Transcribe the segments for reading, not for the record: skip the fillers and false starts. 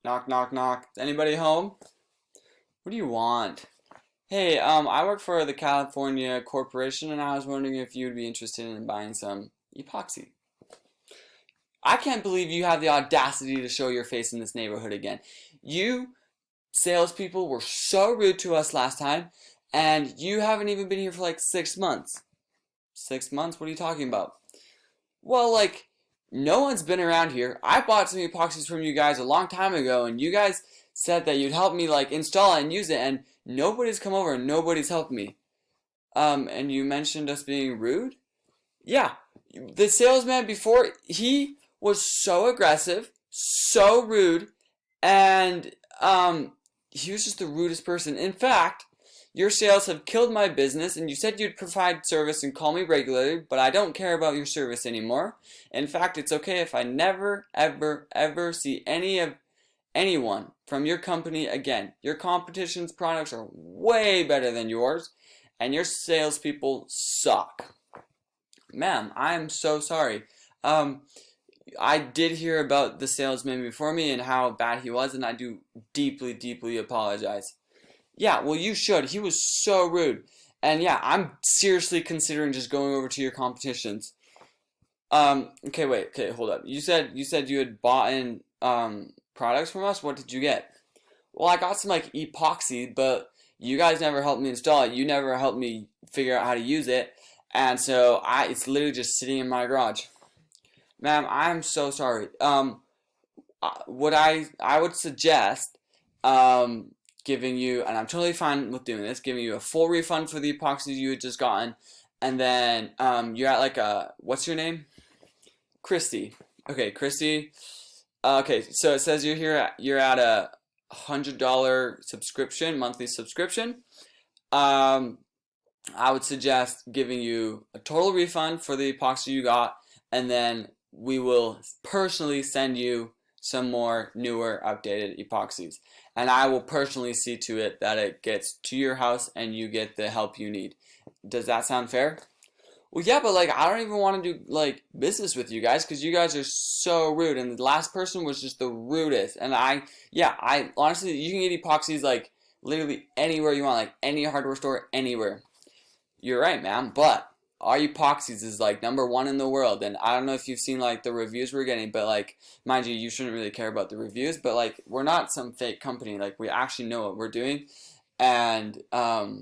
Knock, knock, knock. Is anybody home? What do you want? Hey, I work for the California Corporation, and I was wondering if you'd be interested in buying some epoxy. I can't believe you have the audacity to show your face in this neighborhood again. You salespeople were so rude to us last time, and you haven't even been here for like 6 months. 6 months? What are you talking about? Well, like, no one's been around here. I bought some epoxies from you guys a long time ago, and you guys said that you'd help me, like, install it and use it, and nobody's come over and nobody's helped me. And you mentioned us being rude? Yeah, the salesman before, he was so aggressive, so rude, and, he was just the rudest person. In fact, your sales have killed my business, and you said you'd provide service and call me regularly, but I don't care about your service anymore. In fact, it's okay if I never, ever, ever see anyone from your company again. Your competition's products are way better than yours, and your salespeople suck. Ma'am, I'm so sorry. I did hear about the salesman before me and how bad he was, and I do deeply, deeply apologize. Yeah, well, you should. He was so rude. And yeah, I'm seriously considering just going over to your competitions. Okay, wait, okay, hold up. You said you had bought in products from us. What did you get? Well, I got some like epoxy, but you guys never helped me install it. You never helped me figure out how to use it, and so it's literally just sitting in my garage. Ma'am, I'm so sorry. What I would suggest giving you, and I'm totally fine with doing this, giving you a full refund for the epoxies you had just gotten, and then you're at like what's your name? Christy. Okay, Christy. Okay, so it says you're at a $100 subscription, monthly subscription. I would suggest giving you a total refund for the epoxy you got, and then we will personally send you some more newer, updated epoxies. And I will personally see to it that it gets to your house and you get the help you need. Does that sound fair? Well, yeah, but like I don't even want to do like business with you guys because you guys are so rude. And the last person was just the rudest. And I honestly, you can get epoxies like literally anywhere you want, like any hardware store, anywhere. You're right, ma'am, but our epoxies is like #1 in the world, and I don't know if you've seen like the reviews we're getting, but like mind you, you shouldn't really care about the reviews, but like we're not some fake company. Like we actually know what we're doing, and our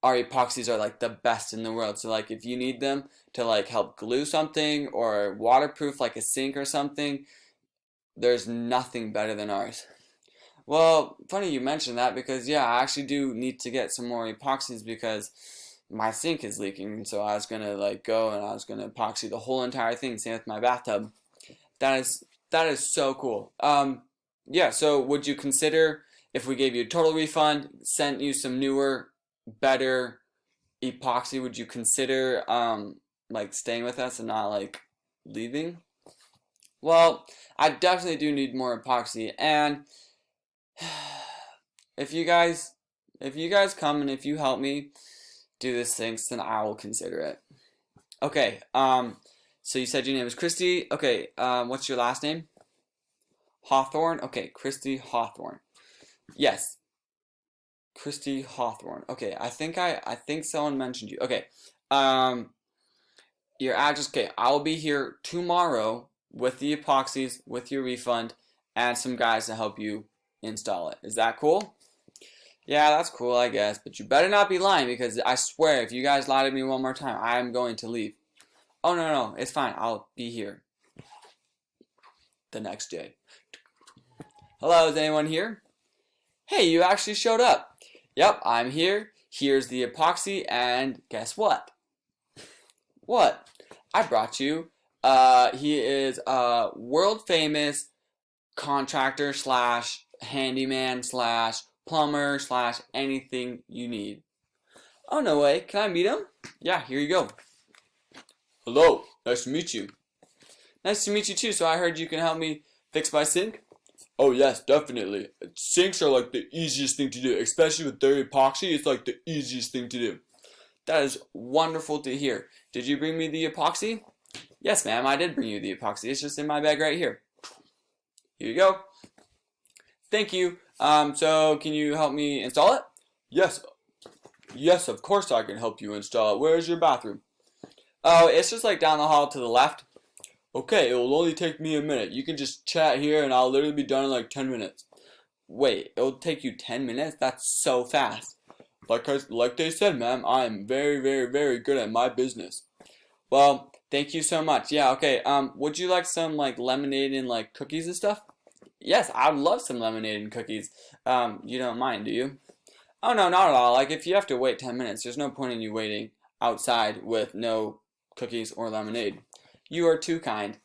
epoxies are like the best in the world. So like if you need them to like help glue something or waterproof like a sink or something, there's nothing better than ours. Well, funny you mentioned that because yeah, I actually do need to get some more epoxies because my sink is leaking. So I was gonna like go and I was gonna epoxy the whole entire thing. Same with my bathtub. That is so cool. Yeah. So would you consider if we gave you a total refund, sent you some newer, better epoxy? Would you consider like staying with us and not like leaving? Well, I definitely do need more epoxy, and if you guys if you guys come and if you help me do this thing, then I will consider it. Okay, so you said your name is Christy. Okay, what's your last name? Hawthorne? Okay, Christy Hawthorne. Yes, Christy Hawthorne. Okay, I think someone mentioned you. Okay, um, your address. Okay, I'll be here tomorrow with the epoxies, with your refund, and some guys to help you install it. Is that cool? Yeah, that's cool, I guess, but you better not be lying because I swear if you guys lie to me one more time, I am going to leave. Oh, no, no, it's fine. I'll be here the next day. Hello, is anyone here? Hey, you actually showed up. Yep, I'm here. Here's the epoxy, and guess what? What? I brought you. He is a world famous contractor slash handyman slash plumber slash anything you need. Oh, no way. Can I meet him? Yeah, here you go. Hello. Nice to meet you. Nice to meet you too. So I heard you can help me fix my sink? Oh yes, definitely. Sinks are like the easiest thing to do, especially with their epoxy. It's like the easiest thing to do. That is wonderful to hear. Did you bring me the epoxy? Yes, ma'am, I did bring you the epoxy. It's just in my bag right here. Here you go. Thank you. So can you help me install it? Yes, yes, of course I can help you install it. Where's your bathroom? Oh, it's just like down the hall to the left. Okay, it will only take me a minute. You can just chat here and I'll literally be done in like 10 minutes. Wait, it'll take you 10 minutes? That's so fast. Like they said, ma'am, I am very, very, very good at my business. Well, thank you so much. Yeah, okay. Would you like some like lemonade and like cookies and stuff? Yes, I would love some lemonade and cookies. You don't mind, do you? Oh no, not at all. Like if you have to wait 10 minutes, there's no point in you waiting outside with no cookies or lemonade. You are too kind.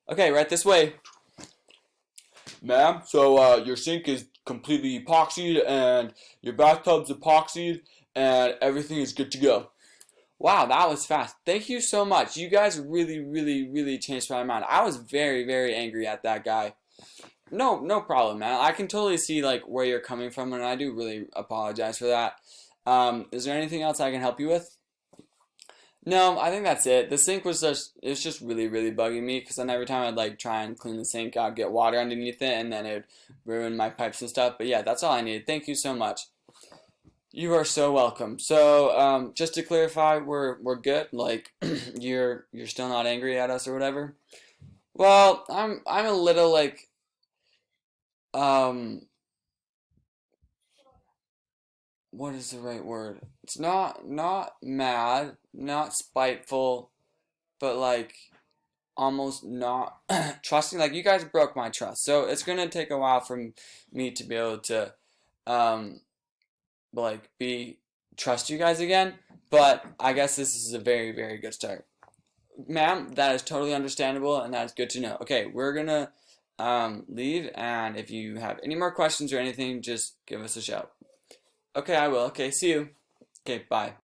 Okay, right this way. Ma'am, so your sink is completely epoxied and your bathtub's epoxied and everything is good to go. Wow, that was fast. Thank you so much. You guys really, really, really changed my mind. I was very, very angry at that guy. No, no problem, man. I can totally see like where you're coming from, and I do really apologize for that. Is there anything else I can help you with? No, I think that's it. The sink was it's just really, really bugging me because then every time I'd like try and clean the sink, I'd get water underneath it, and then it would ruin my pipes and stuff. But yeah, that's all I needed. Thank you so much. You are so welcome. So, just to clarify, we're good. Like, you're still not angry at us or whatever. Well, I'm a little like um what is the right word? It's not mad, not spiteful, but like almost not trusting. Like you guys broke my trust, so it's gonna take a while for me to be able to um like be trust you guys again. But I guess this is a very very good start, ma'am. That is totally understandable, and that is good to know. Okay, we're gonna leave, and if you have any more questions or anything, just give us a shout. Okay, I will. Okay, see you. Okay, bye.